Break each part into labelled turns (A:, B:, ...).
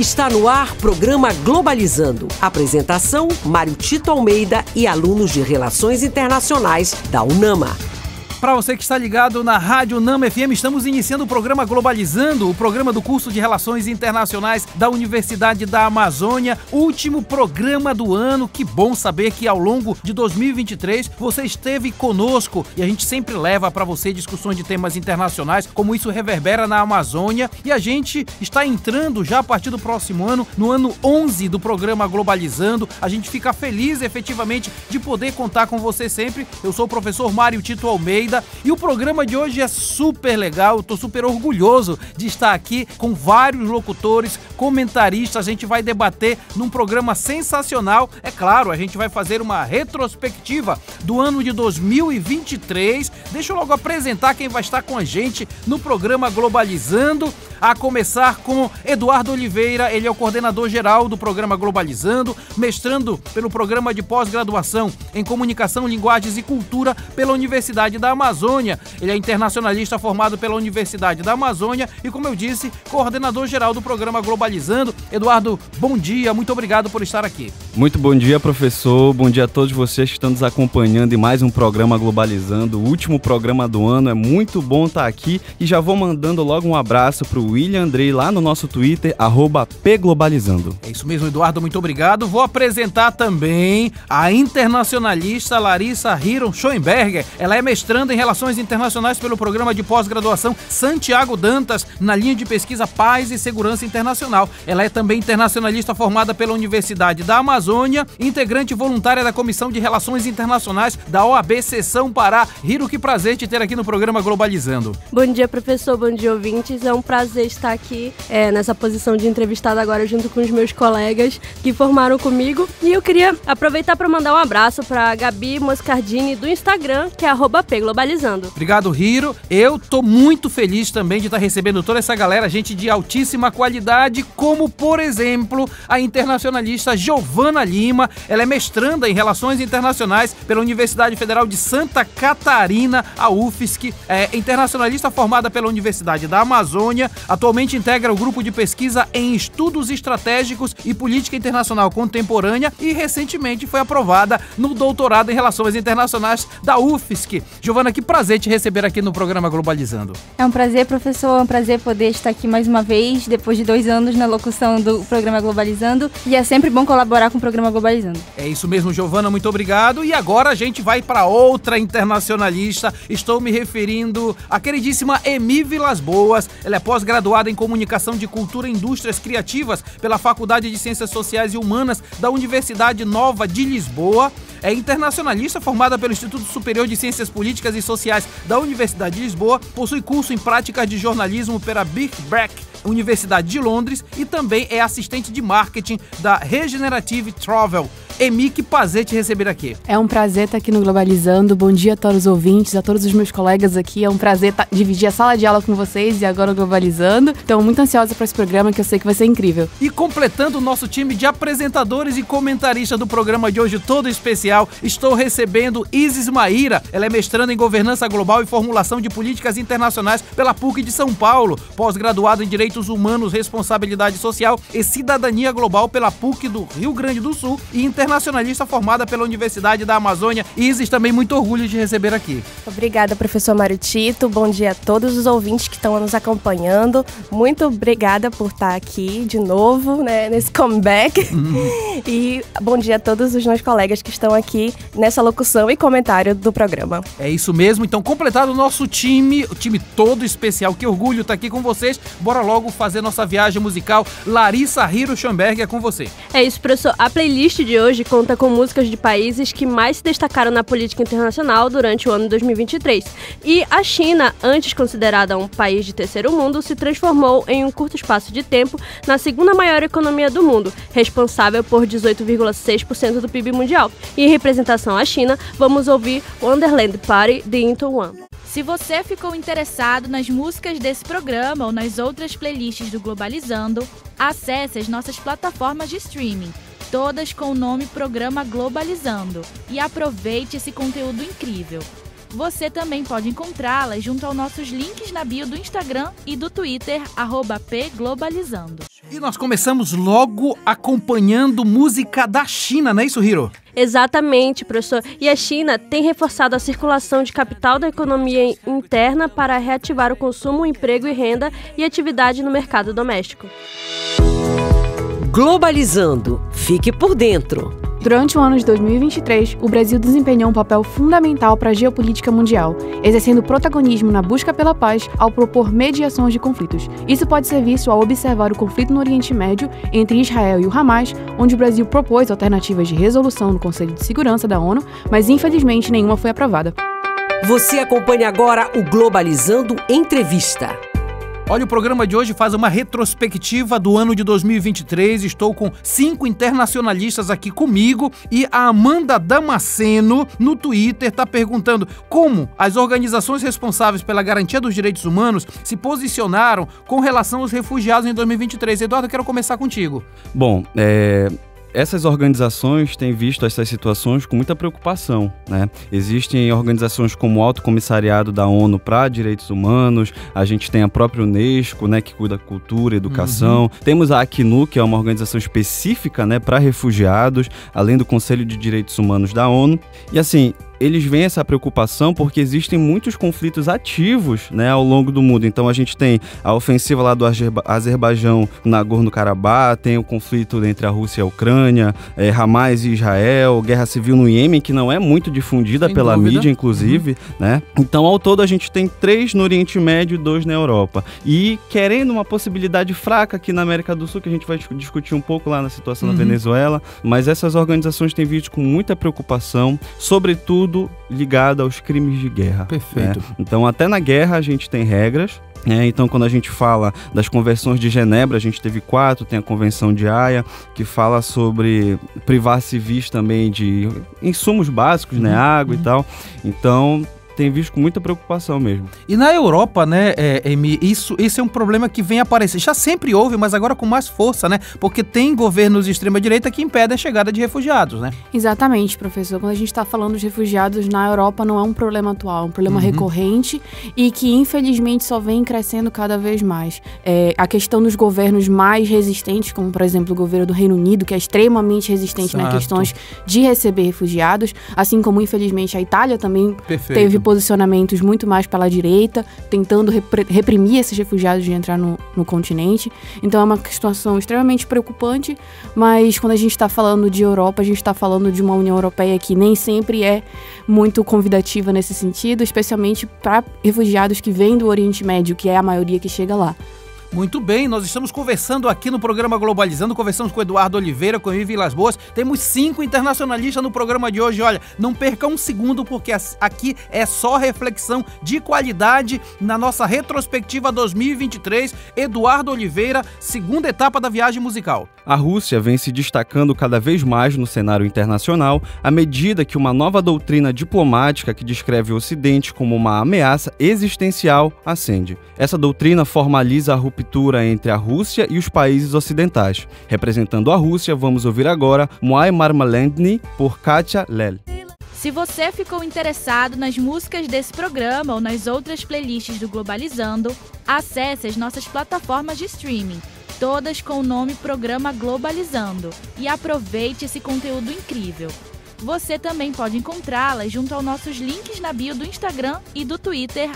A: Está no ar programa Globalizando. Apresentação, Mário Tito Almeida e alunos de Relações Internacionais da UNAMA.
B: Para você que está ligado na Rádio UNAMA FM, estamos iniciando o programa Globalizando, o programa do curso de Relações Internacionais da Universidade da Amazônia, último programa do ano. Que bom saber que ao longo de 2023 você esteve conosco e a gente sempre leva para você discussões de temas internacionais, como isso reverbera na Amazônia, e a gente está entrando já a partir do próximo ano, no ano 11 do programa Globalizando. A gente fica feliz efetivamente de poder contar com você sempre. Eu sou o professor Mário Tito Almeida. E o programa de hoje é super legal, eu estou super orgulhoso de estar aqui com vários locutores, comentaristas. A gente vai debater num programa sensacional. É claro, a gente vai fazer uma retrospectiva do ano de 2023. Deixa eu logo apresentar quem vai estar com a gente no programa Globalizando, a começar com Eduardo Oliveira. Ele é o coordenador geral do programa Globalizando, mestrando pelo programa de pós-graduação em Comunicação, Linguagens e Cultura pela Universidade da Amazônia. Ele é internacionalista formado pela Universidade da Amazônia e, como eu disse, coordenador geral do programa Globalizando. Eduardo, bom dia, muito obrigado por estar aqui.
C: Muito bom dia, professor. Bom dia a todos vocês que estão nos acompanhando em mais um programa Globalizando, o último programa do ano. É muito bom estar aqui e já vou mandando logo um abraço para o William Andrei lá no nosso Twitter, @pglobalizando.
B: É isso mesmo, Eduardo, muito obrigado. Vou apresentar também a internacionalista Larissa Hiro Schoenberger. Ela é mestranda em Relações Internacionais pelo programa de pós-graduação Santiago Dantas, na linha de pesquisa Paz e Segurança Internacional. Ela é também internacionalista formada pela Universidade da Amazônia, integrante voluntária da Comissão de Relações Internacionais da OAB Seção Pará. Hiro, que prazer te ter aqui no programa Globalizando.
D: Bom dia, professor, bom dia, ouvintes. É um prazer estar aqui nessa posição de entrevistada agora junto com os meus colegas que formaram comigo. E eu queria aproveitar para mandar um abraço para Gabi Moscardini do Instagram, que é @pglobalizando.
B: Obrigado, Hiro. Eu tô muito feliz também de estar recebendo toda essa galera, gente de altíssima qualidade, como, por exemplo, a internacionalista Giovana Lima. Ela é mestranda em Relações Internacionais pela Universidade Federal de Santa Catarina, a UFSC. É internacionalista formada pela Universidade da Amazônia. Atualmente integra o grupo de pesquisa em Estudos Estratégicos e Política Internacional Contemporânea e recentemente foi aprovada no doutorado em Relações Internacionais da UFSC. Giovana, que prazer te receber aqui no programa Globalizando.
E: É um prazer, professor, é um prazer poder estar aqui mais uma vez, depois de 2 anos na locução do programa Globalizando, e é sempre bom colaborar com o programa Globalizando.
B: É isso mesmo, Giovana, muito obrigado. E agora a gente vai para outra internacionalista. Estou me referindo à queridíssima Emi Vilas Boas. Ela é pós-graduada em Comunicação de Cultura e Indústrias Criativas pela Faculdade de Ciências Sociais e Humanas da Universidade Nova de Lisboa. É internacionalista formada pelo Instituto Superior de Ciências Políticas e Sociais da Universidade de Lisboa, possui curso em práticas de jornalismo pela Birkbeck, Universidade de Londres, e também é assistente de marketing da Regenerative Travel. Emi, que prazer te receber aqui.
F: É um prazer estar aqui no Globalizando. Bom dia a todos os ouvintes, a todos os meus colegas aqui. É um prazer dividir a sala de aula com vocês e agora Globalizando. Então, muito ansiosa para esse programa, que eu sei que vai ser incrível.
B: E completando o nosso time de apresentadores e comentaristas do programa de hoje todo especial, estou recebendo Isis Maíra. Ela é mestranda em Governança Global e Formulação de Políticas Internacionais pela PUC de São Paulo, pós-graduada em Direitos Humanos, Responsabilidade Social e Cidadania Global pela PUC do Rio Grande do Sul e internacionalista formada pela Universidade da Amazônia. Isis, também muito orgulho de receber aqui.
G: Obrigada, professor Mário Tito. Bom dia a todos os ouvintes que estão nos acompanhando. Muito obrigada por estar aqui de novo, né, nesse comeback. E bom dia a todos os meus colegas que estão aqui nessa locução e comentário do programa.
B: É isso mesmo. Então, completado o nosso time, o time todo especial. Que orgulho estar aqui com vocês. Bora logo fazer nossa viagem musical. Larissa Hiro Schoenberger, é com você.
D: É isso, professor. A playlist de hoje conta com músicas de países que mais se destacaram na política internacional durante o ano 2023. E a China, antes considerada um país de terceiro mundo, se transformou em um curto espaço de tempo na segunda maior economia do mundo, responsável por 18,6% do PIB mundial. E em representação à China, vamos ouvir Wonderland Party de Into One.
H: Se você ficou interessado nas músicas desse programa ou nas outras playlists do Globalizando, acesse as nossas plataformas de streaming, todas com o nome Programa Globalizando, e aproveite esse conteúdo incrível. Você também pode encontrá-las junto aos nossos links na bio do Instagram e do Twitter, @pglobalizando.
B: E nós começamos logo acompanhando música da China, não é isso, Hiro?
D: Exatamente, professor. E a China tem reforçado a circulação de capital da economia interna para reativar o consumo, emprego e renda e atividade no mercado doméstico.
A: Globalizando. Fique por dentro.
F: Durante o ano de 2023, o Brasil desempenhou um papel fundamental para a geopolítica mundial, exercendo protagonismo na busca pela paz ao propor mediações de conflitos. Isso pode ser visto ao observar o conflito no Oriente Médio entre Israel e o Hamas, onde o Brasil propôs alternativas de resolução no Conselho de Segurança da ONU, mas infelizmente nenhuma foi aprovada.
A: Você acompanha agora o Globalizando Entrevista.
B: Olha, o programa de hoje faz uma retrospectiva do ano de 2023. Estou com 5 internacionalistas aqui comigo e a Amanda Damasceno, no Twitter, está perguntando como as organizações responsáveis pela garantia dos direitos humanos se posicionaram com relação aos refugiados em 2023. Eduardo, eu quero começar contigo.
C: Bom, essas organizações têm visto essas situações com muita preocupação, né? Existem organizações como o Alto Comissariado da ONU para Direitos Humanos, a gente tem a própria Unesco, né, que cuida da cultura, educação. Temos a Acnu, que é uma organização específica, né, para refugiados, além do Conselho de Direitos Humanos da ONU. E assim, eles veem essa preocupação porque existem muitos conflitos ativos, né, ao longo do mundo. Então a gente tem a ofensiva lá do Azerbaijão, Nagorno-Karabakh, tem o conflito entre a Rússia e a Ucrânia, Hamas e Israel, guerra civil no Iêmen, que não é muito difundida pela mídia, inclusive, né? Então ao todo a gente tem 3 no Oriente Médio e 2 na Europa. E querendo uma possibilidade fraca aqui na América do Sul, que a gente vai discutir um pouco lá na situação da Venezuela, mas essas organizações têm visto com muita preocupação, sobretudo ligado aos crimes de guerra.
B: Perfeito.
C: Né? Então, até na guerra a gente tem regras. Então, quando a gente fala das convenções de Genebra, a gente teve 4, tem a Convenção de Haia, que fala sobre privar civis também de insumos básicos, né, água e tal. Então, tem visto com muita preocupação mesmo.
B: E na Europa, né, isso é um problema que vem aparecer. Já sempre houve, mas agora com mais força, né? Porque tem governos de extrema-direita que impedem a chegada de refugiados, né?
F: Exatamente, professor. Quando a gente está falando de refugiados na Europa, não é um problema atual, é um problema recorrente e que, infelizmente, só vem crescendo cada vez mais. A questão dos governos mais resistentes, como, por exemplo, o governo do Reino Unido, que é extremamente resistente nas questões de receber refugiados, assim como, infelizmente, a Itália também teve posicionamentos muito mais pela direita, tentando reprimir esses refugiados de entrar no continente. Então é uma situação extremamente preocupante, mas quando a gente está falando de Europa, a gente está falando de uma União Europeia que nem sempre é muito convidativa nesse sentido, especialmente para refugiados que vêm do Oriente Médio, que é a maioria que chega lá.
B: Muito bem, nós estamos conversando aqui no programa Globalizando, conversamos com o Eduardo Oliveira, com o Ivo Vilas Boas, temos 5 internacionalistas no programa de hoje. Olha, não perca um segundo, porque aqui é só reflexão de qualidade na nossa retrospectiva 2023. Eduardo Oliveira, segunda etapa da viagem musical.
C: A Rússia vem se destacando cada vez mais no cenário internacional à medida que uma nova doutrina diplomática que descreve o Ocidente como uma ameaça existencial ascende. Essa doutrina formaliza a ruptura entre a Rússia e os países ocidentais. Representando a Rússia, vamos ouvir agora Moai Marmalandny por Katya Lel.
H: Se você ficou interessado nas músicas desse programa ou nas outras playlists do Globalizando, acesse as nossas plataformas de streaming, todas com o nome Programa Globalizando, e aproveite esse conteúdo incrível. Você também pode encontrá-las junto aos nossos links na bio do Instagram e do Twitter,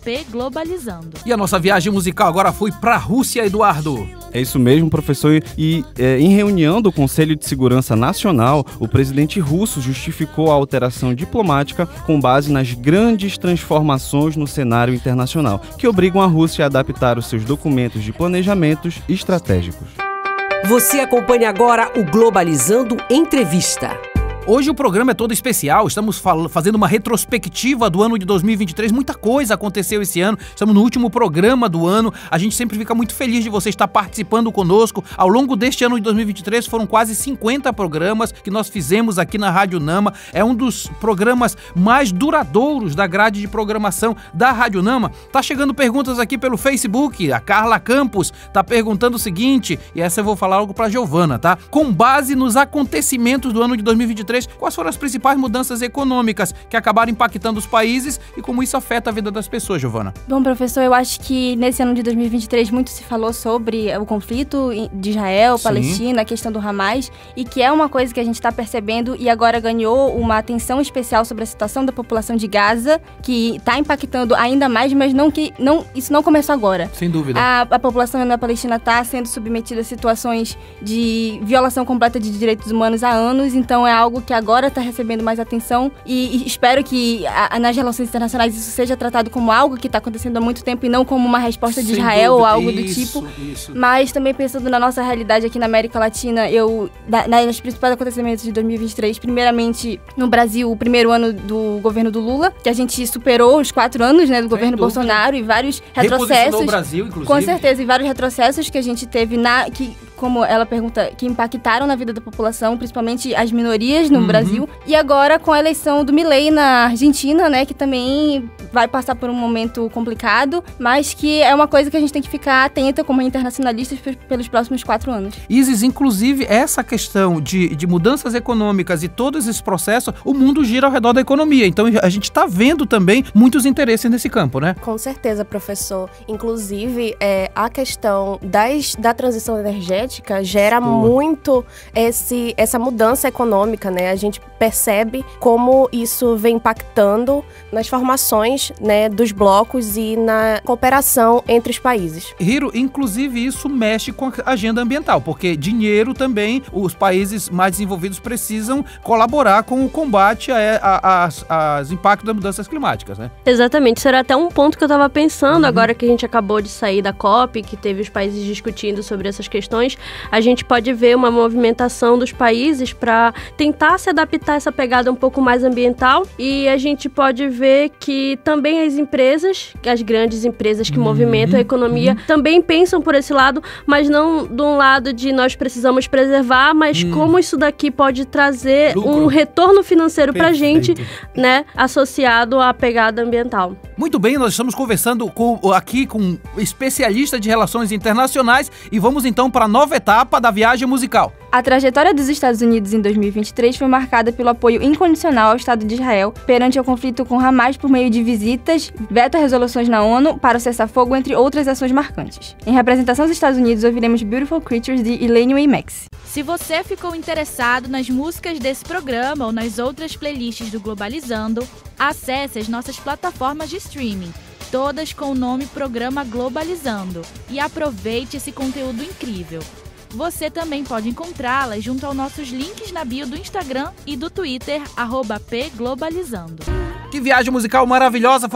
H: @pglobalizando.
B: E a nossa viagem musical agora foi para a Rússia, Eduardo.
C: É isso mesmo, professor. E em reunião do Conselho de Segurança Nacional, o presidente russo justificou a alteração diplomática com base nas grandes transformações no cenário internacional, que obrigam a Rússia a adaptar os seus documentos de planejamentos estratégicos.
A: Você acompanha agora o Globalizando Entrevista.
B: Hoje o programa é todo especial, estamos fazendo uma retrospectiva do ano de 2023, muita coisa aconteceu esse ano, estamos no último programa do ano, a gente sempre fica muito feliz de você estar participando conosco. Ao longo deste ano de 2023 foram quase 50 programas que nós fizemos aqui na Rádio Nama, é um dos programas mais duradouros da grade de programação da Rádio Nama. Tá chegando perguntas aqui pelo Facebook, a Carla Campos tá perguntando o seguinte, e essa eu vou falar algo pra Giovana, tá? Com base nos acontecimentos do ano de 2023, 2023, quais foram as principais mudanças econômicas que acabaram impactando os países e como isso afeta a vida das pessoas, Giovana?
E: Bom, professor, eu acho que nesse ano de 2023 muito se falou sobre o conflito de Israel, Palestina, a questão do Hamas, e que é uma coisa que a gente está percebendo e agora ganhou uma atenção especial sobre a situação da população de Gaza, que está impactando ainda mais, mas isso não começou agora.
B: Sem dúvida.
E: A população na Palestina está sendo submetida a situações de violação completa de direitos humanos há anos, então é algo que agora está recebendo mais atenção e espero que nas relações internacionais isso seja tratado como algo que está acontecendo há muito tempo e não como uma resposta de Israel ou algo do tipo. Mas também pensando na nossa realidade aqui na América Latina, nos principais acontecimentos de 2023, primeiramente no Brasil, o primeiro ano do governo do Lula, que a gente superou os 4 anos, né, do governo Bolsonaro e vários retrocessos.
B: O Brasil, inclusive.
E: Com certeza, e vários retrocessos que a gente teve como ela pergunta, que impactaram na vida da população, principalmente as minorias no Brasil. E agora com a eleição do Milei na Argentina, né, que também vai passar por um momento complicado, mas que é uma coisa que a gente tem que ficar atenta como internacionalistas pelos próximos 4 anos.
B: Isis, inclusive, essa questão de mudanças econômicas e todos esses processos, o mundo gira ao redor da economia. Então, a gente está vendo também muitos interesses nesse campo, né?
G: Com certeza, professor. Inclusive, a questão da transição energética gera muito essa mudança econômica, né? A gente percebe como isso vem impactando nas formações, né, dos blocos e na cooperação entre os países.
B: Hiro, inclusive isso mexe com a agenda ambiental, porque dinheiro também, os países mais desenvolvidos precisam colaborar com o combate aos impactos das mudanças climáticas, né?
D: Exatamente, isso era até um ponto que eu estava pensando, agora que a gente acabou de sair da COP, que teve os países discutindo sobre essas questões, a gente pode ver uma movimentação dos países para tentar se adaptar a essa pegada um pouco mais ambiental, e a gente pode ver que também as empresas, as grandes empresas que movimentam a economia, também pensam por esse lado, mas não de um lado de nós precisamos preservar, mas como isso daqui pode trazer um retorno financeiro pra gente, né, associado à pegada ambiental.
B: Muito bem, nós estamos conversando aqui com um especialista de relações internacionais e vamos então para a nova etapa da viagem musical.
E: A trajetória dos Estados Unidos em 2023 foi marcada pelo apoio incondicional ao Estado de Israel perante o conflito com Hamas por meio de visitas, veto a resoluções na ONU para o cessar-fogo, entre outras ações marcantes. Em representação dos Estados Unidos, ouviremos Beautiful Creatures de Elaine Waymax.
H: Se você ficou interessado nas músicas desse programa ou nas outras playlists do Globalizando, acesse as nossas plataformas de streaming, todas com o nome Programa Globalizando, e aproveite esse conteúdo incrível. Você também pode encontrá-las junto aos nossos links na bio do Instagram e do Twitter, @pglobalizando.
B: Que viagem musical maravilhosa!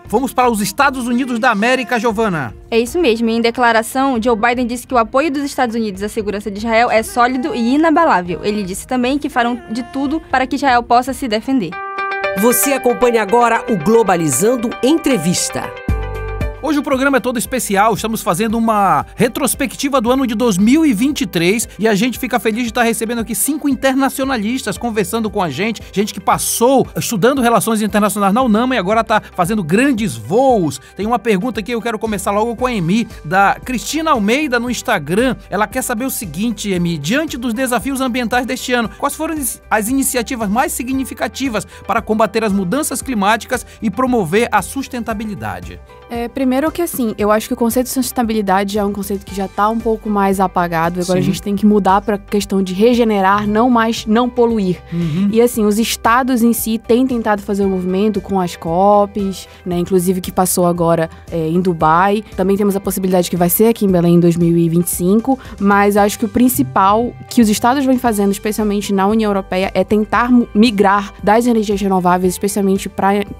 B: Vamos para os Estados Unidos da América, Giovana.
E: É isso mesmo. Em declaração, Joe Biden disse que o apoio dos Estados Unidos à segurança de Israel é sólido e inabalável. Ele disse também que farão de tudo para que Israel possa se defender.
A: Você acompanha agora o Globalizando Entrevista.
B: Hoje o programa é todo especial, estamos fazendo uma retrospectiva do ano de 2023 e a gente fica feliz de estar recebendo aqui 5 internacionalistas conversando com a gente que passou estudando relações internacionais na UNAMA e agora está fazendo grandes voos. Tem uma pergunta aqui, eu quero começar logo com a Emi, da Cristina Almeida no Instagram. Ela quer saber o seguinte, Emi, diante dos desafios ambientais deste ano, quais foram as iniciativas mais significativas para combater as mudanças climáticas e promover a sustentabilidade?
F: Primeiro que assim, eu acho que o conceito de sustentabilidade já é um conceito que já está um pouco mais apagado. Agora a gente tem que mudar para a questão de regenerar, não poluir. E assim, os estados em si têm tentado fazer um movimento com as COPs, né? Inclusive que passou agora em Dubai. Também temos a possibilidade que vai ser aqui em Belém em 2025. Mas acho que o principal que os estados vêm fazendo, especialmente na União Europeia, é tentar migrar das energias renováveis, especialmente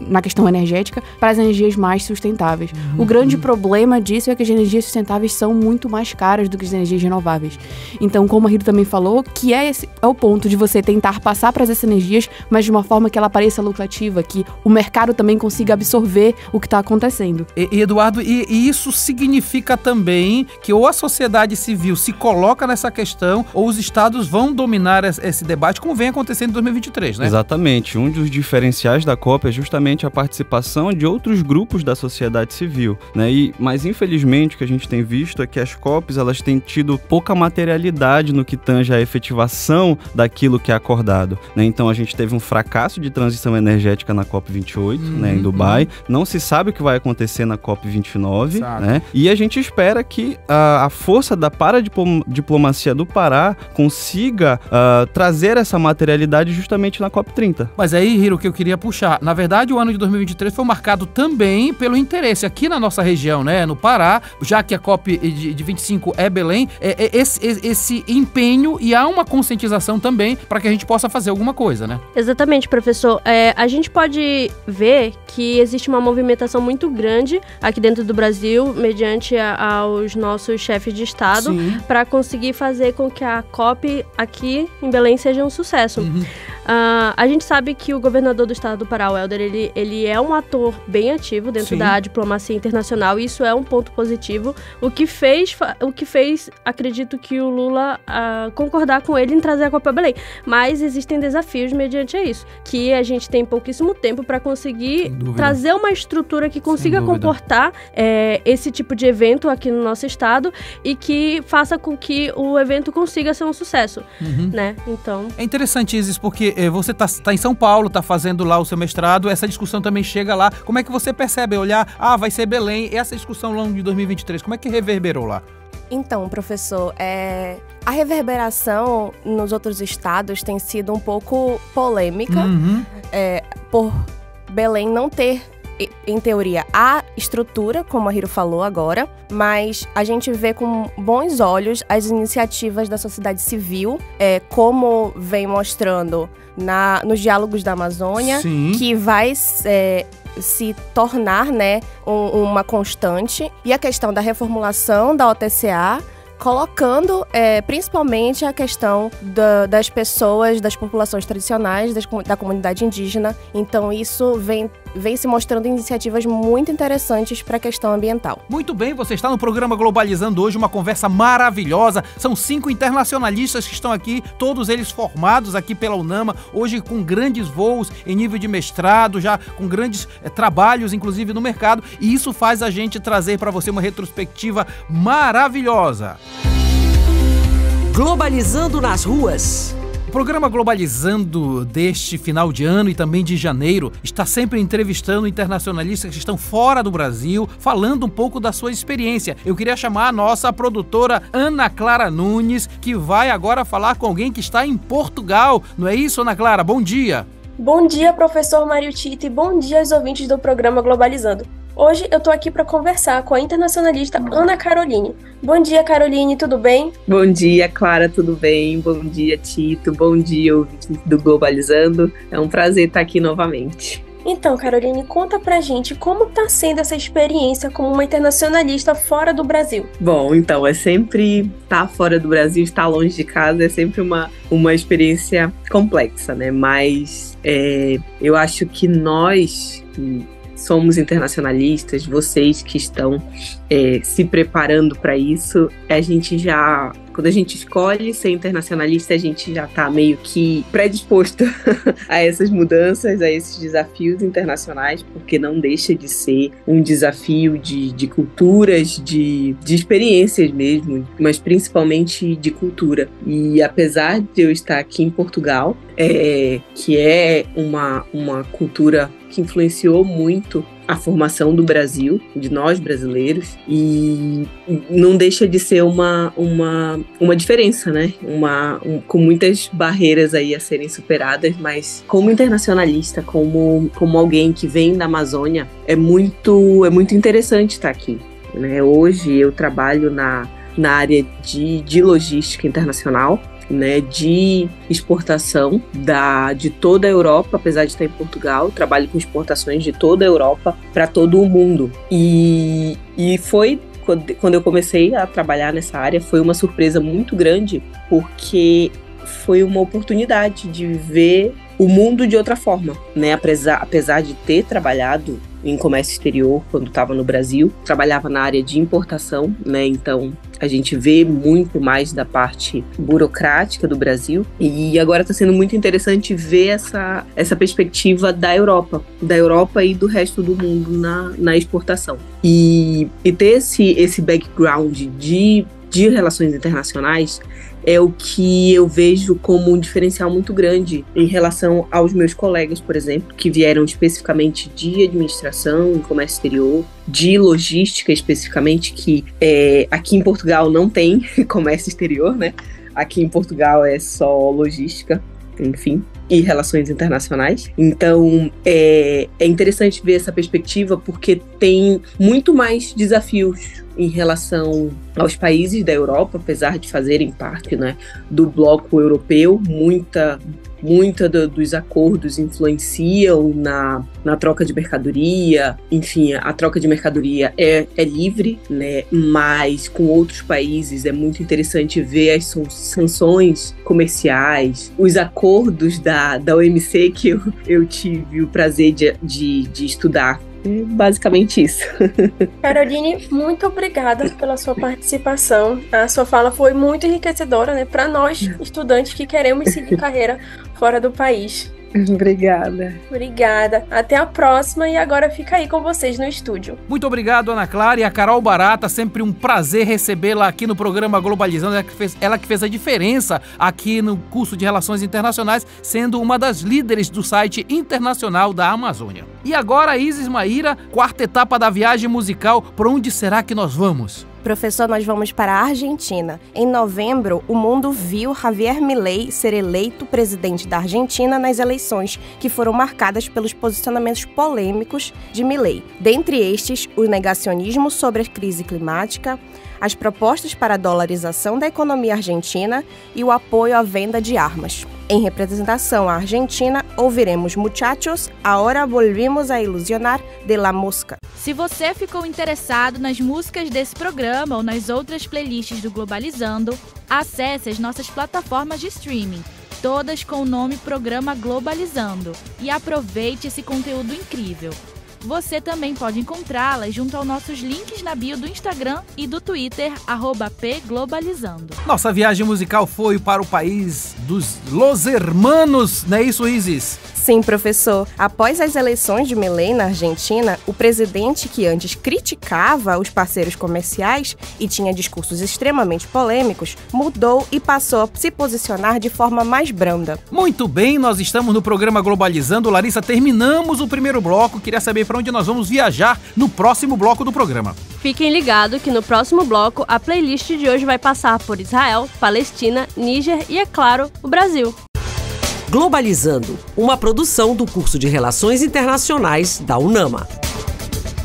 F: na questão energética, para as energias mais sustentáveis. O grande problema disso é que as energias sustentáveis são muito mais caras do que as energias renováveis. Então, como a Rita também falou, que é o ponto de você tentar passar para essas energias, mas de uma forma que ela pareça lucrativa, que o mercado também consiga absorver o que está acontecendo.
B: E Eduardo, e isso significa também que ou a sociedade civil se coloca nessa questão, ou os estados vão dominar esse debate, como vem acontecendo em 2023, né?
C: Exatamente. Um dos diferenciais da COP é justamente a participação de outros grupos da sociedade civil, né? Mas, infelizmente, o que a gente tem visto é que as COPs, elas têm tido pouca materialidade no que tange a efetivação daquilo que é acordado, né? Então, a gente teve um fracasso de transição energética na COP28, né, em Dubai. Não se sabe o que vai acontecer na COP29, né? E a gente espera que a força da paradiplomacia do Pará consiga trazer essa materialidade justamente na COP30.
B: Mas aí, Hiro, o que eu queria puxar, na verdade, o ano de 2023 foi marcado também pelo interesse aqui na nossa região, né, no Pará, já que a COP de 25 é Belém, esse empenho, e há uma conscientização também para que a gente possa fazer alguma coisa, né?
D: Exatamente, professor. A gente pode ver que existe uma movimentação muito grande aqui dentro do Brasil, mediante aos nossos chefes de Estado, para conseguir fazer com que a COP aqui em Belém seja um sucesso. A gente sabe que o governador do estado do Pará, o Helder, ele é um ator bem ativo dentro da diplomacia internacional, e isso é um ponto positivo, o que fez, acredito que o Lula concordar com ele em trazer a COP a Belém. Mas existem desafios mediante isso, que a gente tem pouquíssimo tempo para conseguir trazer uma estrutura que consiga comportar esse tipo de evento aqui no nosso estado e que faça com que o evento consiga ser um sucesso, né? Então...
B: É interessante, Isis, porque você tá em São Paulo, tá fazendo lá o seu mestrado, essa discussão também chega lá. Como é que você percebe, olhar, vai ser Belém, essa discussão ao longo de 2023, como é que reverberou lá?
G: Então, professor, a reverberação nos outros estados tem sido um pouco polêmica, por Belém não ter, em teoria, a estrutura, como a Hiro falou agora, mas a gente vê com bons olhos as iniciativas da sociedade civil, como vem mostrando nos diálogos da Amazônia, que vai se tornar, né, uma constante, e a questão da reformulação da OTCA, colocando principalmente a questão das pessoas, das populações tradicionais, da comunidade indígena. Então isso vem se mostrando iniciativas muito interessantes para a questão ambiental.
B: Muito bem, você está no programa Globalizando hoje, uma conversa maravilhosa. São 5 internacionalistas que estão aqui, todos eles formados aqui pela UNAMA, hoje com grandes voos em nível de mestrado, já com grandes trabalhos, inclusive no mercado, e isso faz a gente trazer para você uma retrospectiva maravilhosa.
A: Globalizando nas ruas.
B: O programa Globalizando deste final de ano e também de janeiro está sempre entrevistando internacionalistas que estão fora do Brasil, falando um pouco da sua experiência. Eu queria chamar a nossa produtora Ana Clara Nunes, que vai agora falar com alguém que está em Portugal. Não é isso, Ana Clara? Bom dia!
I: Bom dia, professor Mário Tito, e bom dia aos ouvintes do programa Globalizando. Hoje eu tô aqui para conversar com a internacionalista Ana Caroline. Bom dia, Caroline, tudo bem?
J: Bom dia, Clara, tudo bem? Bom dia, Tito. Bom dia, ouvintes do Globalizando. É um prazer estar aqui novamente.
I: Então, Caroline, conta pra gente como tá sendo essa experiência como uma internacionalista fora do Brasil.
J: Bom, então, é sempre estar fora do Brasil, estar longe de casa, é sempre uma experiência complexa, né? Mas eu acho que nós somos internacionalistas, vocês que estão se preparando para isso, quando a gente escolhe ser internacionalista, a gente já está meio que predisposto a essas mudanças, a esses desafios internacionais, porque não deixa de ser um desafio de culturas, de experiências mesmo, mas principalmente de cultura. E apesar de eu estar aqui em Portugal, que é uma cultura que influenciou muito a formação do Brasil, de nós brasileiros, e não deixa de ser uma diferença, né? Com muitas barreiras aí a serem superadas, mas como internacionalista, como alguém que vem da Amazônia, é muito interessante estar aqui, né? Hoje eu trabalho na área de logística internacional, né, de exportação de toda a Europa, apesar de estar em Portugal, trabalho com exportações de toda a Europa para todo o mundo. E foi, quando eu comecei a trabalhar nessa área, foi uma surpresa muito grande, porque foi uma oportunidade de ver o mundo de outra forma, né? Apesar de ter trabalhado em comércio exterior quando estava no Brasil, trabalhava na área de importação, né? Então a gente vê muito mais da parte burocrática do Brasil, e agora está sendo muito interessante ver essa perspectiva da Europa e do resto do mundo na exportação. E ter esse background de relações internacionais é o que eu vejo como um diferencial muito grande em relação aos meus colegas, por exemplo, que vieram especificamente de administração, comércio exterior, de logística especificamente, que aqui em Portugal não tem comércio exterior, né? Aqui em Portugal é só logística, enfim, e relações internacionais. Então, é interessante ver essa perspectiva, porque tem muito mais desafios em relação aos países da Europa, apesar de fazerem parte, né, do bloco europeu. Muita dos acordos influenciam na troca de mercadoria. Enfim, a troca de mercadoria é livre, né? Mas com outros países é muito interessante ver as sanções comerciais, os acordos da OMC que eu tive o prazer de estudar. É basicamente isso.
I: Caroline, muito obrigada pela sua participação. A sua fala foi muito enriquecedora, né, para nós, estudantes que queremos seguir carreira fora do país. Obrigada. Até a próxima, e agora fica aí com vocês no estúdio.
B: Muito obrigado, Ana Clara, e a Carol Barata. Sempre um prazer recebê-la aqui no programa Globalizando. Ela que fez a diferença aqui no curso de Relações Internacionais, sendo uma das líderes do site internacional da Amazônia. E agora, Isis Maíra, quarta etapa da viagem musical. Por onde será que nós vamos?
G: Professor, nós vamos para a Argentina. Em novembro, o mundo viu Javier Milei ser eleito presidente da Argentina nas eleições que foram marcadas pelos posicionamentos polêmicos de Milei. Dentre estes, o negacionismo sobre a crise climática, as propostas para a dolarização da economia argentina e o apoio à venda de armas. Em representação à Argentina, ouviremos Muchachos, Ahora Volvimos a Ilusionar, de La Mosca.
H: Se você ficou interessado nas músicas desse programa ou nas outras playlists do Globalizando, acesse as nossas plataformas de streaming, todas com o nome Programa Globalizando, e aproveite esse conteúdo incrível. Você também pode encontrá-las junto aos nossos links na bio do Instagram e do Twitter, @pglobalizando.
B: Nossa viagem musical foi para o país dos Los Hermanos, não é isso, Isis?
G: Sim, professor. Após as eleições de Milei na Argentina, o presidente, que antes criticava os parceiros comerciais e tinha discursos extremamente polêmicos, mudou e passou a se posicionar de forma mais branda.
B: Muito bem, nós estamos no programa Globalizando. Larissa, terminamos o primeiro bloco. Queria saber para onde nós vamos viajar no próximo bloco do programa.
D: Fiquem ligados que no próximo bloco a playlist de hoje vai passar por Israel, Palestina, Níger e, é claro, o Brasil.
A: Globalizando, uma produção do curso de Relações Internacionais da UNAMA.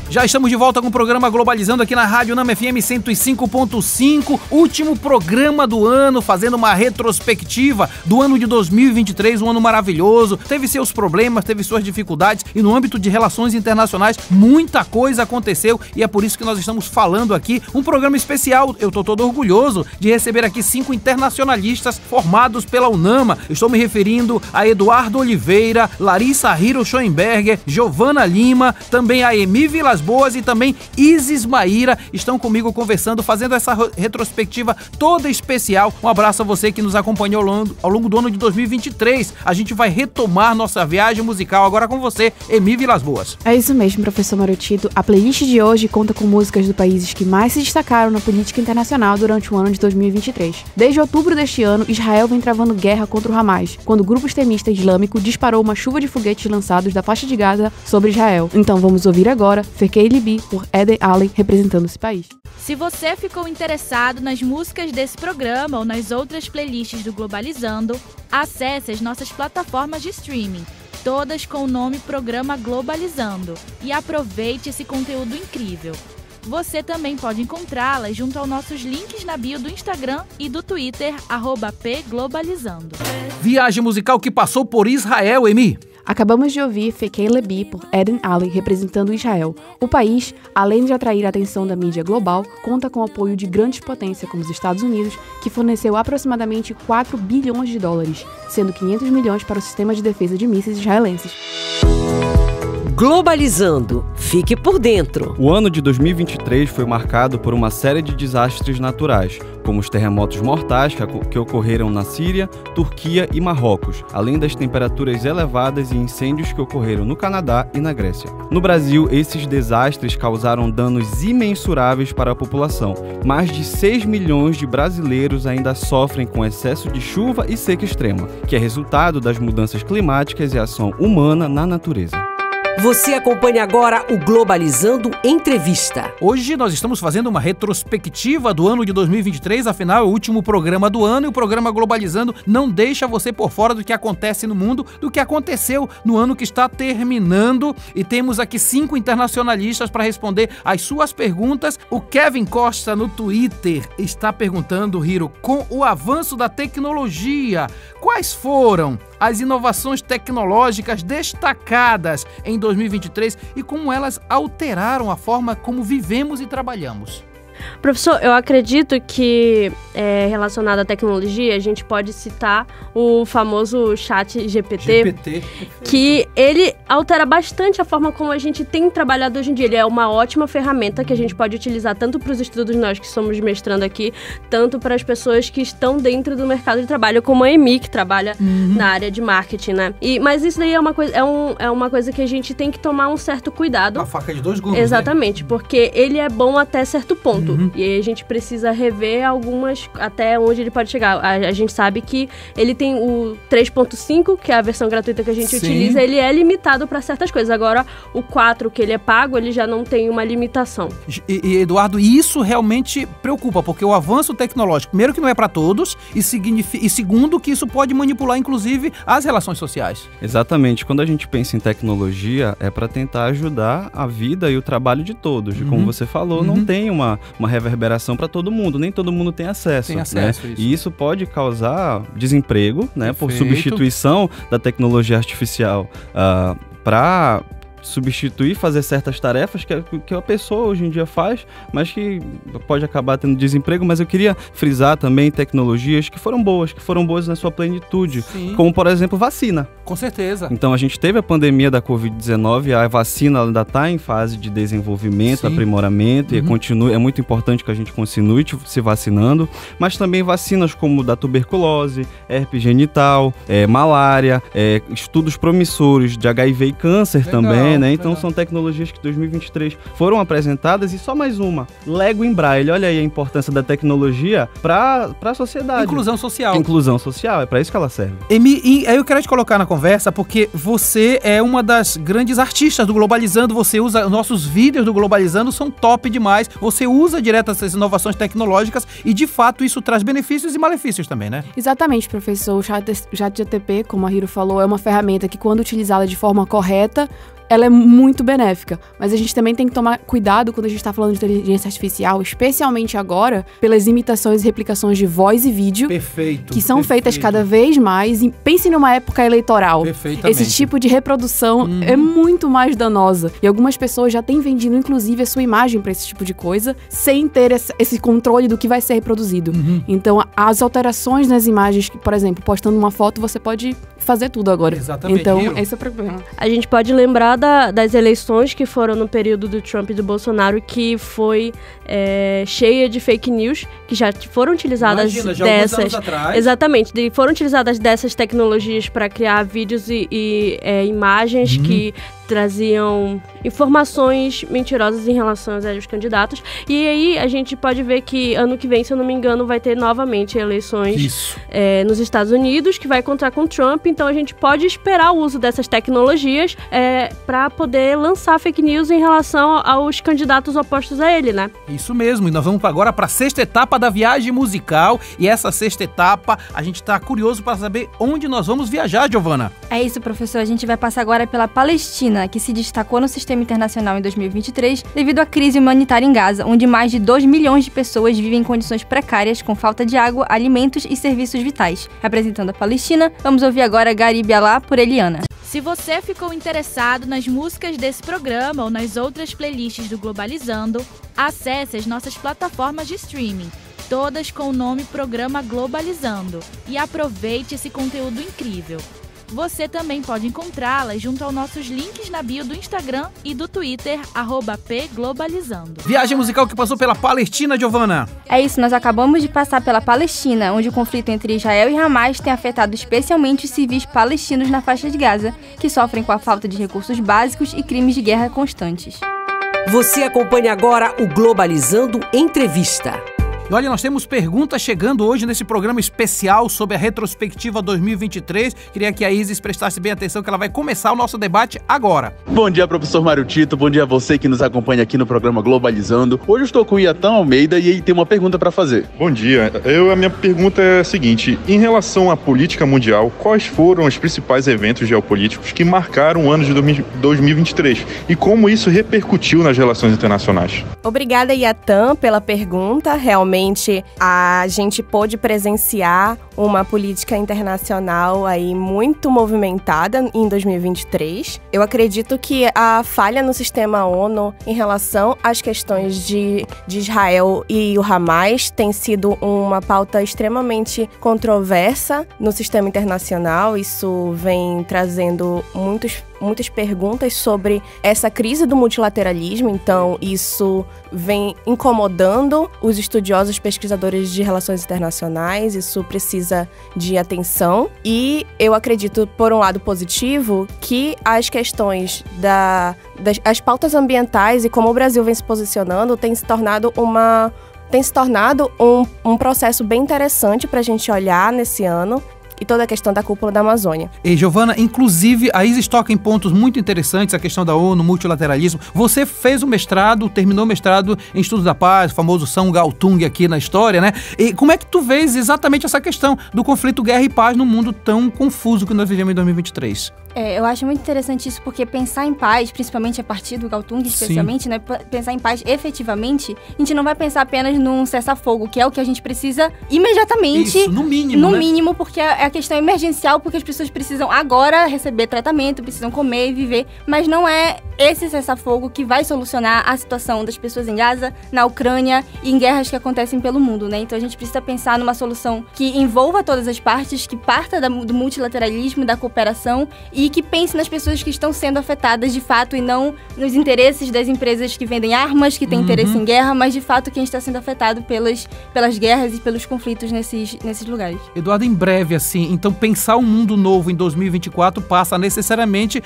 B: Já estamos de volta com o programa Globalizando aqui na Rádio UNAMA FM 105.5, último programa do ano, fazendo uma retrospectiva do ano de 2023, um ano maravilhoso. Teve seus problemas, teve suas dificuldades, e no âmbito de relações internacionais muita coisa aconteceu, e é por isso que nós estamos falando aqui um programa especial. Eu tô todo orgulhoso de receber aqui 5 internacionalistas formados pela UNAMA. Estou me referindo a Eduardo Oliveira, Larissa Hiro Schoenberger, Giovana Lima, também a Emi Vilas Boas e também Isis Maíra estão comigo conversando, fazendo essa retrospectiva toda especial. Um abraço a você que nos acompanhou ao longo do ano de 2023. A gente vai retomar nossa viagem musical agora com você, Emi Vilas Boas.
F: É isso mesmo, professor Mário Tito. A playlist de hoje conta com músicas de países que mais se destacaram na política internacional durante o ano de 2023. Desde outubro deste ano, Israel vem travando guerra contra o Hamas, quando o grupo extremista islâmico disparou uma chuva de foguetes lançados da faixa de Gaza sobre Israel. Então vamos ouvir agora Fekei Libi, por Eden Allen, representando esse país.
H: Se você ficou interessado nas músicas desse programa ou nas outras playlists do Globalizando, acesse as nossas plataformas de streaming, todas com o nome Programa Globalizando, e aproveite esse conteúdo incrível. Você também pode encontrá-las junto aos nossos links na bio do Instagram e do Twitter, @pglobalizando.
B: Viagem musical que passou por Israel, Emi.
F: Acabamos de ouvir Fekei Lebi por Eden Ali, representando Israel. O país, além de atrair a atenção da mídia global, conta com o apoio de grandes potências como os Estados Unidos, que forneceu aproximadamente 4 bilhões de dólares, sendo 500 milhões para o sistema de defesa de mísseis israelenses.
A: Globalizando. Fique por dentro.
C: O ano de 2023 foi marcado por uma série de desastres naturais, como os terremotos mortais que ocorreram na Síria, Turquia e Marrocos, além das temperaturas elevadas e incêndios que ocorreram no Canadá e na Grécia. No Brasil, esses desastres causaram danos imensuráveis para a população. Mais de 6 milhões de brasileiros ainda sofrem com excesso de chuva e seca extrema, que é resultado das mudanças climáticas e ação humana na natureza.
A: Você acompanha agora o Globalizando Entrevista.
B: Hoje nós estamos fazendo uma retrospectiva do ano de 2023, afinal é o último programa do ano e o programa Globalizando não deixa você por fora do que acontece no mundo, do que aconteceu no ano que está terminando. E temos aqui 5 internacionalistas para responder as suas perguntas. O Kevin Costa no Twitter está perguntando, Hiro, com o avanço da tecnologia, quais foram as inovações tecnológicas destacadas em 2023 e como elas alteraram a forma como vivemos e trabalhamos?
D: Professor, eu acredito que relacionado à tecnologia, a gente pode citar o famoso chat GPT, que ele altera bastante a forma como a gente tem trabalhado hoje em dia. Ele é uma ótima ferramenta que a gente pode utilizar tanto para os estudos, nós que somos mestrando aqui, tanto para as pessoas que estão dentro do mercado de trabalho, como a Emi, que trabalha na área de marketing, né? Mas isso daí é uma coisa que a gente tem que tomar um certo cuidado.
B: A faca de dois gumes,
D: exatamente, né? Porque ele é bom até certo ponto. E aí a gente precisa rever algumas, até onde ele pode chegar. A gente sabe que ele tem o 3.5, que é a versão gratuita que a gente utiliza, ele é limitado para certas coisas. Agora, o 4, que ele é pago, ele já não tem uma limitação.
B: E Eduardo, isso realmente preocupa, porque o avanço tecnológico, primeiro que não é para todos, e segundo que isso pode manipular, inclusive, as relações sociais.
C: Exatamente. Quando a gente pensa em tecnologia, é para tentar ajudar a vida e o trabalho de todos. E como você falou, não tem uma reverberação para todo mundo, nem todo mundo tem acesso. Tem acesso, né? E isso pode causar desemprego, né, por substituição da tecnologia artificial para substituir, fazer certas tarefas que a pessoa hoje em dia faz, mas que pode acabar tendo desemprego. Mas eu queria frisar também tecnologias que foram boas na sua plenitude, como, por exemplo, vacina.
B: Com certeza.
C: Então, a gente teve a pandemia da Covid-19, a vacina ainda está em fase de desenvolvimento, aprimoramento, e é muito importante que a gente continue se vacinando, mas também vacinas como da tuberculose, herpes genital, malária, estudos promissores de HIV e câncer também, né? Então são tecnologias que em 2023 foram apresentadas. E só mais uma, Lego em Braille. Olha aí a importância da tecnologia para a sociedade.
B: Inclusão social.
C: Inclusão social, é para isso que ela serve.
B: Emi, aí eu quero te colocar na conversa, porque você é uma das grandes artistas do Globalizando, você usa, nossos vídeos do Globalizando são top demais, você usa direto essas inovações tecnológicas e de fato isso traz benefícios e malefícios também, né?
F: Exatamente, professor. O ChatGPT, como a Hiro falou, é uma ferramenta que, quando utilizada de forma correta, ela é muito benéfica, mas a gente também tem que tomar cuidado quando a gente está falando de inteligência artificial, especialmente agora, pelas imitações e replicações de voz e vídeo, que são feitas cada vez mais. E pense numa época eleitoral. Esse tipo de reprodução é muito mais danosa. E algumas pessoas já têm vendido, inclusive, a sua imagem para esse tipo de coisa, sem ter esse controle do que vai ser reproduzido. Então, as alterações nas imagens, por exemplo, postando uma foto, você pode fazer tudo agora.
B: Exatamente.
F: Então, esse é o problema.
D: A gente pode lembrar das eleições que foram no período do Trump e do Bolsonaro, que foi cheia de fake news, que já foram utilizadas dessas... Anos atrás. Exatamente, foram utilizadas dessas tecnologias para criar vídeos e imagens que traziam informações mentirosas em relação aos candidatos. E aí a gente pode ver que ano que vem, se eu não me engano, vai ter novamente eleições nos Estados Unidos, que vai contar com Trump. Então a gente pode esperar o uso dessas tecnologias para poder lançar fake news em relação aos candidatos opostos a ele, né?
B: Isso mesmo, e nós vamos agora para a 6ª etapa da viagem musical. E essa 6ª etapa, a gente está curioso para saber onde nós vamos viajar, Giovana.
E: É isso, professor. A gente vai passar agora pela Palestina, que se destacou no sistema internacional em 2023 devido à crise humanitária em Gaza, onde mais de 2 milhões de pessoas vivem em condições precárias, com falta de água, alimentos e serviços vitais. Representando a Palestina, vamos ouvir agora Garibi Allah por Eliana.
H: Se você ficou interessado nas músicas desse programa ou nas outras playlists do Globalizando, acesse as nossas plataformas de streaming, todas com o nome Programa Globalizando, e aproveite esse conteúdo incrível. Você também pode encontrá-las junto aos nossos links na bio do Instagram e do Twitter, @pglobalizando.
B: Viagem musical que passou pela Palestina, Giovana.
E: É isso, nós acabamos de passar pela Palestina, onde o conflito entre Israel e Hamas tem afetado especialmente os civis palestinos na faixa de Gaza, que sofrem com a falta de recursos básicos e crimes de guerra constantes.
A: Você acompanha agora o Globalizando Entrevista.
B: E olha, nós temos perguntas chegando hoje nesse programa especial sobre a retrospectiva 2023. Queria que a Isis prestasse bem atenção que ela vai começar o nosso debate agora.
K: Bom dia, professor Mário Tito. Bom dia a você que nos acompanha aqui no programa Globalizando. Hoje eu estou com o Iatan Almeida e ele tem uma pergunta para fazer.
L: Bom dia. A minha pergunta é a seguinte. Em relação à política mundial, quais foram os principais eventos geopolíticos que marcaram o ano de 2023? E como isso repercutiu nas relações internacionais?
G: Obrigada, Iatan, pela pergunta. Realmente, a gente pôde presenciar uma política internacional aí muito movimentada em 2023. Eu acredito que a falha no sistema ONU em relação às questões de Israel e o Hamas tem sido uma pauta extremamente controversa no sistema internacional. Isso vem trazendo muitas perguntas sobre essa crise do multilateralismo, então isso vem incomodando os estudiosos pesquisadores de relações internacionais, isso precisa de atenção e eu acredito, por um lado positivo, que as questões as pautas ambientais e como o Brasil vem se posicionando tem se tornado um processo bem interessante para a gente olhar nesse ano. E toda a questão da cúpula da Amazônia.
B: E, Giovana, inclusive, a Isis toca em pontos muito interessantes, a questão da ONU, multilateralismo. Você fez o mestrado, terminou o mestrado em Estudos da Paz, o famoso São Galtung aqui na história, né? E como é que tu vês exatamente essa questão do conflito guerra e paz num mundo tão confuso que nós vivemos em 2023?
E: Eu acho muito interessante isso, porque pensar em paz, principalmente a partir do Galtung, especialmente, né, pensar em paz efetivamente, a gente não vai pensar apenas num cessar-fogo, que é o que a gente precisa imediatamente.
B: Isso, no mínimo,
E: No
B: né?
E: mínimo, porque a questão é emergencial, porque as pessoas precisam agora receber tratamento, precisam comer e viver, mas não é esse cessar-fogo que vai solucionar a situação das pessoas em Gaza, na Ucrânia e em guerras que acontecem pelo mundo, né? Então a gente precisa pensar numa solução que envolva todas as partes, que parta do multilateralismo, da cooperação e que pense nas pessoas que estão sendo afetadas de fato e não nos interesses das empresas que vendem armas, que têm interesse em guerra, mas de fato quem está sendo afetado pelas guerras e pelos conflitos nesses lugares.
B: Eduardo, em breve, assim, então pensar um mundo novo em 2024 passa necessariamente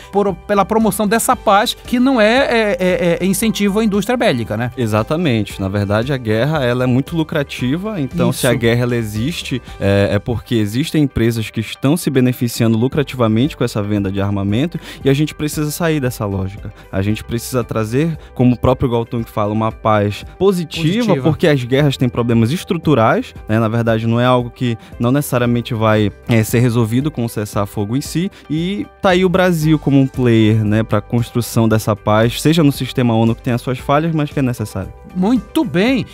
B: pela promoção dessa paz, que não é incentivo à indústria bélica, né?
C: Exatamente. Na verdade, a guerra ela é muito lucrativa, então
B: Isso.
C: se a guerra ela existe, é porque existem empresas que estão se beneficiando lucrativamente com essa venda de armamento e a gente precisa sair dessa lógica. A gente precisa trazer, como o próprio Galtung fala, uma paz positiva, porque as guerras têm problemas estruturais, né? Na verdade, não é algo que não necessariamente vai ser resolvido com o cessar-fogo em si, e tá aí o Brasil como um player, né, para a construção dessa paz, seja no sistema ONU que tem as suas falhas, mas que é necessário.
B: Muito bem,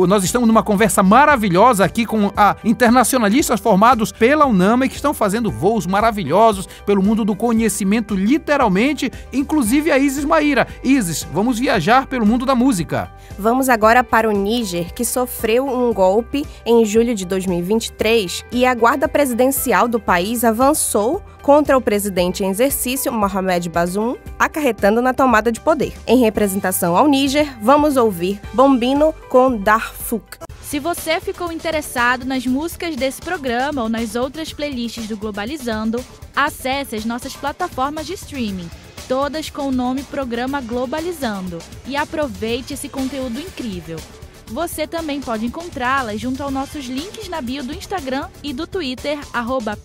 B: nós estamos numa conversa maravilhosa aqui com internacionalistas formados pela UNAMA e que estão fazendo voos maravilhosos pelo mundo do conhecimento, literalmente, inclusive a Isis Maíra. Isis, vamos viajar pelo mundo da música.
G: Vamos agora para o Níger, que sofreu um golpe em julho de 2023 e a guarda presidencial do país avançou contra o presidente em exercício, Mohamed Bazoum, acarretando na tomada de poder. Em representação ao Níger, vamos ouvir Bombino com Darfouk.
H: Se você ficou interessado nas músicas desse programa ou nas outras playlists do Globalizando, acesse as nossas plataformas de streaming, todas com o nome Programa Globalizando, e aproveite esse conteúdo incrível. Você também pode encontrá-las junto aos nossos links na bio do Instagram e do Twitter,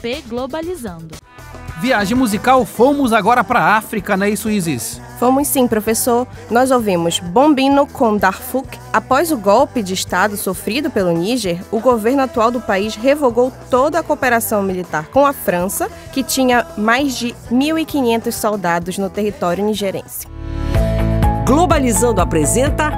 H: @pglobalizando.
B: Viagem musical, fomos agora para a África, não é isso, Isis?
G: Fomos sim, professor. Nós ouvimos Bombino com Darfouk. Após o golpe de Estado sofrido pelo Níger, o governo atual do país revogou toda a cooperação militar com a França, que tinha mais de 1.500 soldados no território nigerense.
A: Globalizando apresenta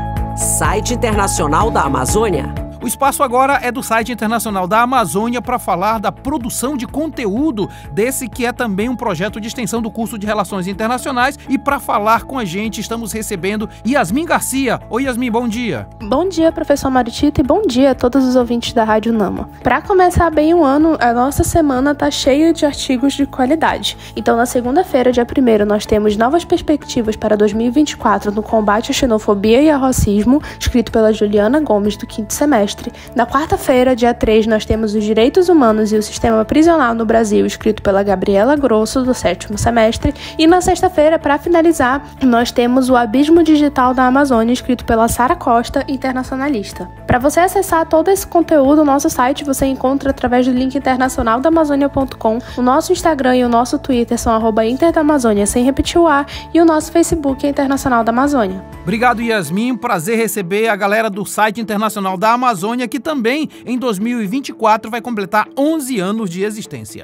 A: Site Internacional da Amazônia.
B: Os espaço agora é do site internacional da Amazônia para falar da produção de conteúdo desse que é também um projeto de extensão do curso de Relações Internacionais. E para falar com a gente, estamos recebendo Yasmin Garcia. Oi, Yasmin, bom dia.
M: Bom dia, professor Mário Tito, e bom dia a todos os ouvintes da Rádio Nama. Para começar bem o ano, a nossa semana tá cheia de artigos de qualidade. Então, na segunda-feira, dia 1º, nós temos novas perspectivas para 2024 no combate à xenofobia e ao racismo, escrito pela Juliana Gomes, do 5º semestre. Na quarta-feira, dia 3, nós temos os direitos humanos e o sistema prisional no Brasil, escrito pela Gabriela Grosso, do 7º semestre. E na sexta-feira, para finalizar, nós temos o Abismo Digital da Amazônia, escrito pela Sara Costa, internacionalista. Para você acessar todo esse conteúdo, o nosso site você encontra através do link internacionaldamazônia.com. O nosso Instagram e o nosso Twitter são @interdamazônia, sem repetir o A, e o nosso Facebook é Internacional da Amazônia.
B: Obrigado, Yasmin. Prazer receber a galera do site internacional da Amazônia, que também em 2024 vai completar 11 anos de existência.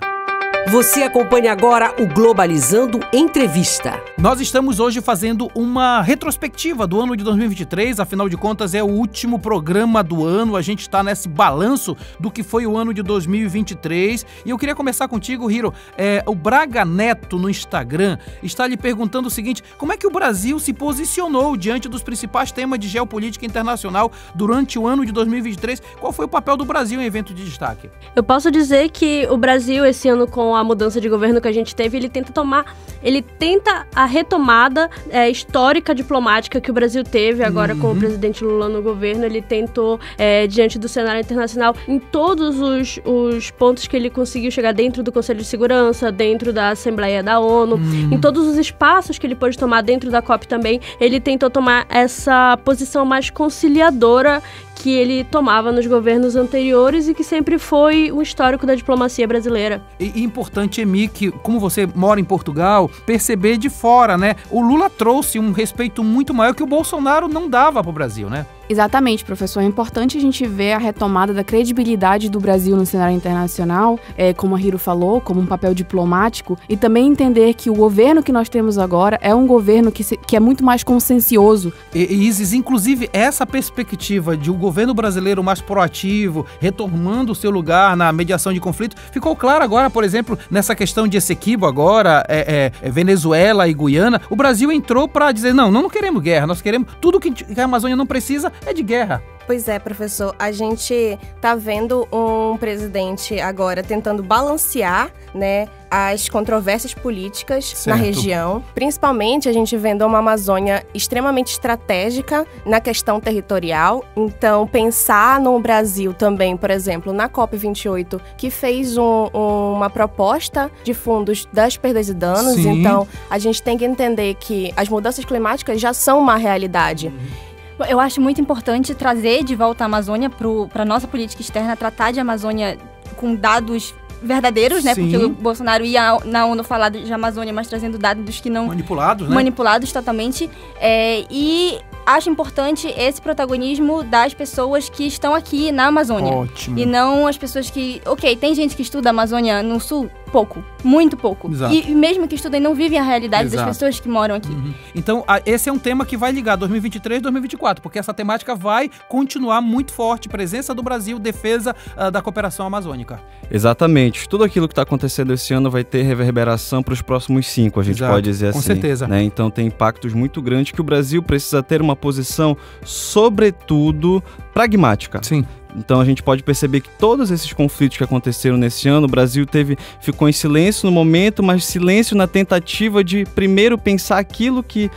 A: Você acompanha agora o Globalizando Entrevista.
B: Nós estamos hoje fazendo uma retrospectiva do ano de 2023, afinal de contas é o último programa do ano, a gente está nesse balanço do que foi o ano de 2023. E eu queria começar contigo, Hiro. O Braga Neto no Instagram está lhe perguntando o seguinte: como é que o Brasil se posicionou diante dos principais temas de geopolítica internacional durante o ano de 2023? Qual foi o papel do Brasil em evento de destaque?
D: Eu posso dizer que o Brasil, esse ano, com a mudança de governo que a gente teve, ele tenta a retomada histórica diplomática que o Brasil teve agora com o presidente Lula no governo. Ele tentou, diante do cenário internacional, em todos os pontos que ele conseguiu chegar, dentro do Conselho de Segurança, dentro da Assembleia da ONU, em todos os espaços que ele pôde tomar, dentro da COP também, ele tentou tomar essa posição mais conciliadora que ele tomava nos governos anteriores e que sempre foi um histórico da diplomacia brasileira.
B: E importante, Emi, que como você mora em Portugal, perceber de fora, né? O Lula trouxe um respeito muito maior que o Bolsonaro não dava para o Brasil, né?
F: Exatamente, professor. É importante a gente ver a retomada da credibilidade do Brasil no cenário internacional, como a Hiro falou, como um papel diplomático, e também entender que o governo que nós temos agora é um governo que é muito mais consciencioso.
B: Isis, inclusive, essa perspectiva de um governo brasileiro mais proativo, retomando o seu lugar na mediação de conflitos, ficou claro agora, por exemplo, nessa questão de Essequibo agora, Venezuela e Guiana. O Brasil entrou para dizer, não queremos guerra, nós queremos tudo que a Amazônia não precisa é de guerra.
G: Pois é, professor, a gente tá vendo um presidente agora tentando balancear, né, as controvérsias políticas na região. Principalmente a gente vendo uma Amazônia extremamente estratégica na questão territorial. Então, pensar no Brasil também, por exemplo, na COP28, que fez uma proposta de fundos das perdas e danos. Sim. Então, a gente tem que entender que as mudanças climáticas já são uma realidade.
E: Eu acho muito importante trazer de volta a Amazônia para a nossa política externa, tratar de Amazônia com dados verdadeiros, né? Porque o Bolsonaro ia na ONU falar de Amazônia, mas trazendo dados que não...
B: Manipulados, né?
E: Manipulados totalmente. E acho importante esse protagonismo das pessoas que estão aqui na Amazônia.
B: Ótimo.
E: E não as pessoas que... Ok, tem gente que estuda a Amazônia no Sul? Pouco. Muito pouco.
B: Exato.
E: E mesmo que estudem, não vivem a realidade das pessoas que moram aqui.
B: Então, esse é um tema que vai ligar 2023 e 2024, porque essa temática vai continuar muito forte. Presença do Brasil, defesa da cooperação amazônica.
C: Exatamente. Tudo aquilo que está acontecendo esse ano vai ter reverberação para os próximos 5, a gente pode dizer assim.
B: Com certeza.
C: Né? Então, tem impactos muito grandes que o Brasil precisa ter uma posição, sobretudo, pragmática.
B: Sim.
C: Então a gente pode perceber que todos esses conflitos que aconteceram nesse ano, o Brasil ficou em silêncio no momento, mas silêncio na tentativa de primeiro pensar aquilo que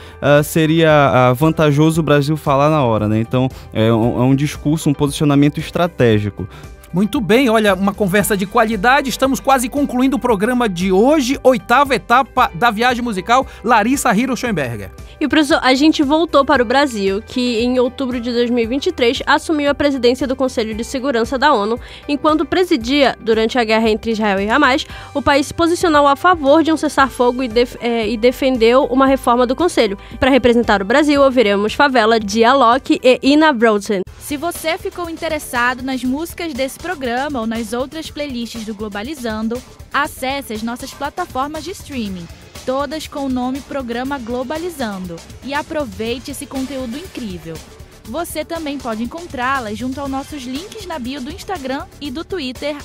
C: seria vantajoso o Brasil falar na hora, né? Então é um discurso, um posicionamento estratégico.
B: Muito bem, olha, uma conversa de qualidade. Estamos quase concluindo o programa de hoje, 8ª etapa da viagem musical Larissa Hiro Schoenberger.
D: E, professor, a gente voltou para o Brasil, que em outubro de 2023 assumiu a presidência do Conselho de Segurança da ONU. Enquanto presidia durante a guerra entre Israel e Hamas, o país se posicionou a favor de um cessar-fogo e defendeu uma reforma do Conselho. Para representar o Brasil, ouviremos Favela de Alok e Ina Broughton.
H: Se você ficou interessado nas músicas desse programa ou nas outras playlists do Globalizando, acesse as nossas plataformas de streaming, todas com o nome Programa Globalizando, e aproveite esse conteúdo incrível. Você também pode encontrá-las junto aos nossos links na bio do Instagram e do Twitter,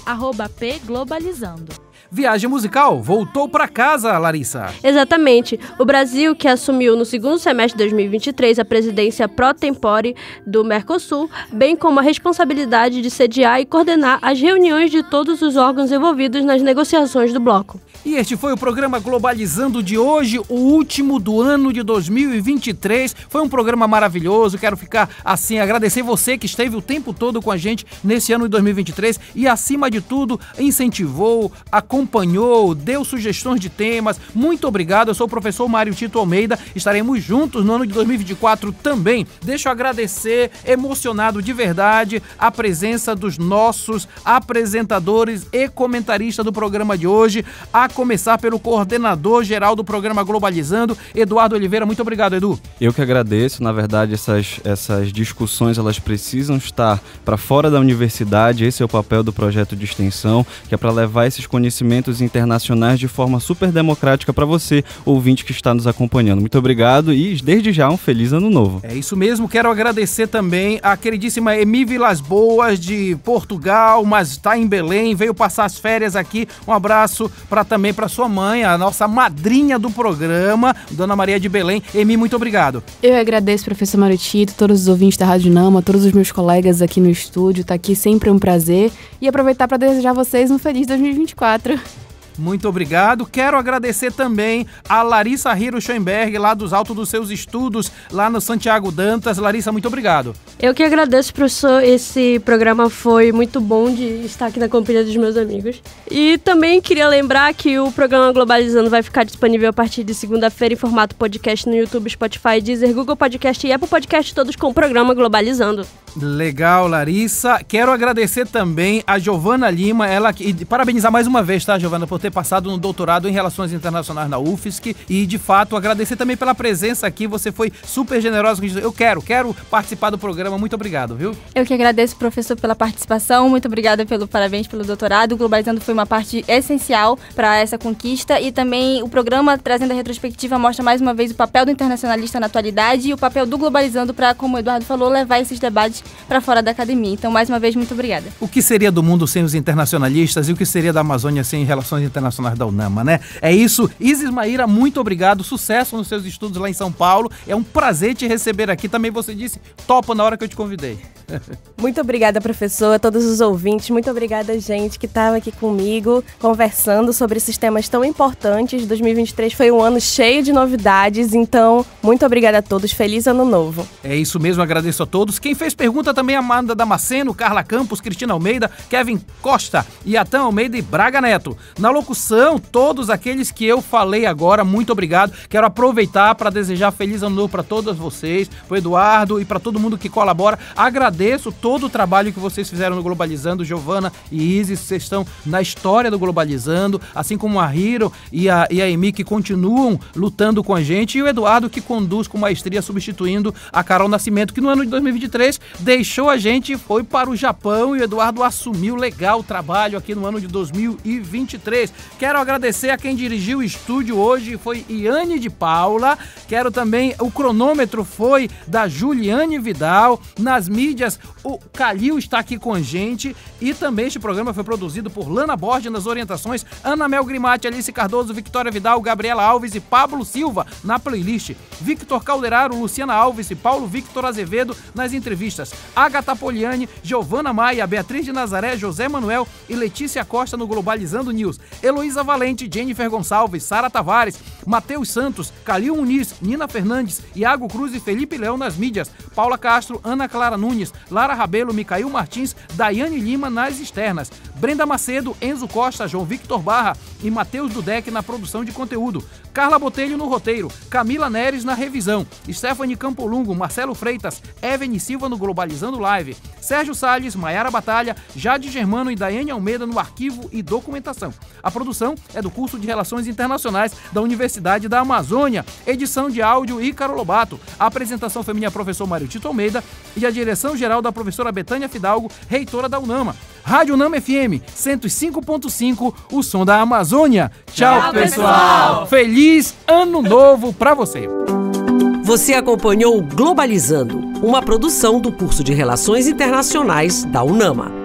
H: @pglobalizando.
B: Viagem musical voltou para casa, Larissa.
D: Exatamente. O Brasil, que assumiu no segundo semestre de 2023 a presidência pró-tempore do Mercosul, bem como a responsabilidade de sediar e coordenar as reuniões de todos os órgãos envolvidos nas negociações do bloco.
B: E este foi o programa Globalizando de hoje, o último do ano de 2023. Foi um programa maravilhoso. Quero ficar assim, agradecer você que esteve o tempo todo com a gente nesse ano de 2023 e, acima de tudo, incentivou, acompanhou, deu sugestões de temas. Muito obrigado. Eu sou o professor Mário Tito Almeida. Estaremos juntos no ano de 2024 também. Deixa eu agradecer, emocionado de verdade, a presença dos nossos apresentadores e comentaristas do programa de hoje, a começar pelo coordenador geral do programa Globalizando, Eduardo Oliveira. Muito obrigado, Edu.
C: Eu que agradeço. Na verdade, essas discussões, elas precisam estar para fora da universidade. Esse é o papel do projeto de extensão, que é para levar esses conhecimentos internacionais de forma super democrática para você, ouvinte que está nos acompanhando. Muito obrigado e, desde já, um feliz ano novo.
B: É isso mesmo. Quero agradecer também a queridíssima Emi Vilas Boas, de Portugal, mas está em Belém, veio passar as férias aqui. Um abraço também para sua mãe, a nossa madrinha do programa, Dona Maria de Belém. Emi, muito obrigado.
F: Eu agradeço, professor Mário Tito, todos os ouvintes da Rádio Nama, todos os meus colegas aqui no estúdio. Tá aqui sempre um prazer. E aproveitar para desejar a vocês um feliz 2024.
B: Muito obrigado. Quero agradecer também a Larissa Hiro Schoenberg, lá dos altos dos seus estudos, lá no Santiago Dantas. Larissa, muito obrigado.
D: Eu que agradeço, professor. Esse programa foi muito bom de estar aqui na companhia dos meus amigos. E também queria lembrar que o programa Globalizando vai ficar disponível a partir de segunda-feira em formato podcast no YouTube, Spotify, Deezer, Google Podcast e Apple Podcast, todos com o programa Globalizando.
B: Legal, Larissa. Quero agradecer também a Giovana Lima, e parabenizar mais uma vez, tá, Giovana, por ter passado no doutorado em Relações Internacionais na UFSC, e de fato agradecer também pela presença aqui. Você foi super generosa. Eu quero participar do programa. Muito obrigado, viu?
E: Eu que agradeço, professor, pela participação. Muito obrigada parabéns pelo doutorado. O Globalizando foi uma parte essencial para essa conquista, e também o programa, trazendo a retrospectiva, mostra mais uma vez o papel do internacionalista na atualidade e o papel do Globalizando para, como o Eduardo falou, levar esses debates para fora da academia. Então, mais uma vez, muito obrigada.
B: O que seria do mundo sem os internacionalistas e o que seria da Amazônia sem Relações Internacionais da UNAMA, né? É isso. Isis Maíra, muito obrigado. Sucesso nos seus estudos lá em São Paulo. É um prazer te receber aqui. Também você disse topa na hora que eu te convidei.
G: Muito obrigada, professor, a todos os ouvintes. Muito obrigada, gente, que estava aqui comigo, conversando sobre esses temas tão importantes. 2023 foi um ano cheio de novidades, então, muito obrigada a todos. Feliz ano novo.
B: É isso mesmo, agradeço a todos. Quem fez pergunta também é Amanda Damasceno, Carla Campos, Cristina Almeida, Kevin Costa, Iatan Almeida e Braga Neto. Na locução, todos aqueles que eu falei agora, muito obrigado. Quero aproveitar para desejar feliz ano novo para todos vocês, para o Eduardo e para todo mundo que colabora. Agradeço todo o trabalho que vocês fizeram no Globalizando. Giovana e Isis, vocês estão na história do Globalizando, assim como a Hiro e a Emi, que continuam lutando com a gente, e o Eduardo, que conduz com maestria, substituindo a Carol Nascimento, que no ano de 2023 deixou a gente e foi para o Japão, e o Eduardo assumiu legal o trabalho aqui no ano de 2023. Quero agradecer a quem dirigiu o estúdio hoje, foi Iane de Paula. Quero também, o cronômetro foi da Juliane Vidal. Nas mídias, o Calil está aqui com a gente, e também este programa foi produzido por Lana Borges nas orientações, Ana Mel Grimati, Alice Cardoso, Victoria Vidal, Gabriela Alves e Pablo Silva na playlist, Victor Calderaro, Luciana Alves e Paulo Victor Azevedo nas entrevistas, Agatha Poliani, Giovana Maia, Beatriz de Nazaré, José Manuel e Letícia Costa no Globalizando News, Heloísa Valente, Jennifer Gonçalves, Sara Tavares, Matheus Santos, Calil Muniz, Nina Fernandes, Iago Cruz e Felipe Leão nas mídias, Paula Castro, Ana Clara Nunes, Lara Rabelo, Micael Martins, Daiane Lima nas externas, Brenda Macedo, Enzo Costa, João Victor Barra e Matheus Dudek na produção de conteúdo, Carla Botelho no roteiro, Camila Neres na revisão, Stephanie Campolungo, Marcelo Freitas, Evelyn Silva no Globalizando Live, Sérgio Salles, Maiara Batalha, Jade Germano e Daiane Almeida no arquivo e documentação. A produção é do curso de Relações Internacionais da Universidade da Amazônia, edição de áudio Ícaro Lobato. A apresentação foi minha professor Mário Tito Almeida e a direção geral da professora Betânia Fidalgo, reitora da UNAMA. Rádio Nama FM 105.5, o som da Amazônia. Tchau, pessoal! Feliz ano novo pra você!
A: Você acompanhou Globalizando, uma produção do curso de Relações Internacionais da UNAMA.